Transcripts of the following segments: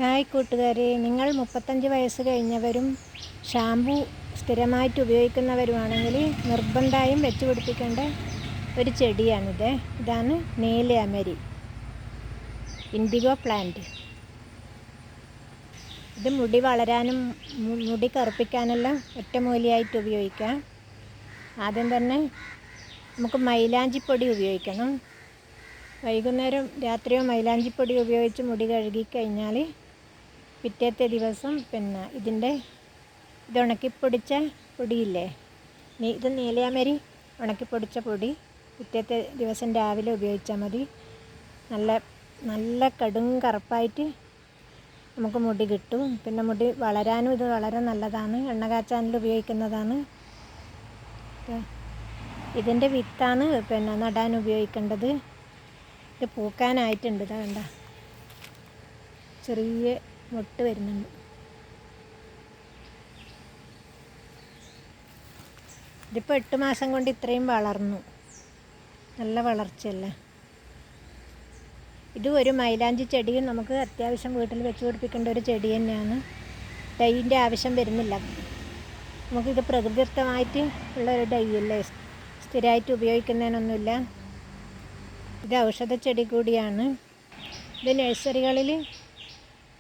Hi കൂട്ടുകാരെ, നിങ്ങൾ 35 വയസ്സ് കഴിഞ്ഞവരും ഷാമ്പു സ്ഥിരമായിട്ട് ഉപയോഗിക്കുന്നവരുമാണെങ്കിൽ നിർബന്ധമായും വെച്ച് പിടിപ്പിക്കേണ്ട ഒരു ചെടിയാണിത്. ഇതാണ് നീലയമരി, ഇൻഡിഗോ പ്ലാന്റ്. ഇത് മുടി വളരാനും മുടി കറുപ്പിക്കാനെല്ലാം ഒറ്റമൂലിയായിട്ട് ഉപയോഗിക്കാം. ആദ്യം തന്നെ നമുക്ക് മൈലാഞ്ചിപ്പൊടി ഉപയോഗിക്കണം. വൈകുന്നേരം രാത്രിയോ മൈലാഞ്ചിപ്പൊടി ഉപയോഗിച്ച് മുടി കഴുകിക്കഴിഞ്ഞാൽ പിറ്റേത്തെ ദിവസം ഇത് ഉണക്കിപ്പൊടിച്ച പൊടിയില്ലേ, ഇത് നീലയമരി ഉണക്കിപ്പൊടിച്ച പൊടി പിറ്റേത്തെ ദിവസം രാവിലെ ഉപയോഗിച്ചാൽ മതി. നല്ല കടും കറുപ്പായിട്ട് നമുക്ക് മുടി കിട്ടും. പിന്നെ മുടി വളരാനും ഇത് വളരെ നല്ലതാണ്. എണ്ണ കാച്ചാനിൽ ഉപയോഗിക്കുന്നതാണ്. ഇതിൻ്റെ വിത്താണ് നടാൻ ഉപയോഗിക്കേണ്ടത്. ഇത് പൂക്കാനായിട്ടുണ്ട്. ഇതാ കണ്ട, ചെറിയ മൊട്ട് വരുന്നുണ്ട്. ഇതിപ്പോൾ 8 മാസം കൊണ്ട് ഇത്രയും വളർന്നു. നല്ല വളർച്ചയല്ലേ. ഇത് ഒരു മൈലാഞ്ചി ചെടിയും നമുക്ക് അത്യാവശ്യം വീട്ടിൽ വെച്ച് പിടിപ്പിക്കേണ്ട ഒരു ചെടി തന്നെയാണ്. ഡൈൻ്റെ ആവശ്യം വരുന്നില്ല. നമുക്കിത് പ്രകൃതിദത്തമായിട്ട് ഉള്ള ഒരു ഡൈ അല്ലേ, സ്ഥിരമായിട്ട് ഉപയോഗിക്കുന്നതിനൊന്നുമില്ല. ഇത് ഔഷധ ചെടി കൂടിയാണ്. ഇത് നഴ്സറികളിൽ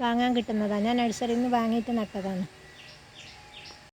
വാങ്ങാൻ കിട്ടുന്നതാണ്. ഞാൻ നഴ്സറിയിൽ നിന്ന് വാങ്ങിയിട്ട് നട്ടതാണ്.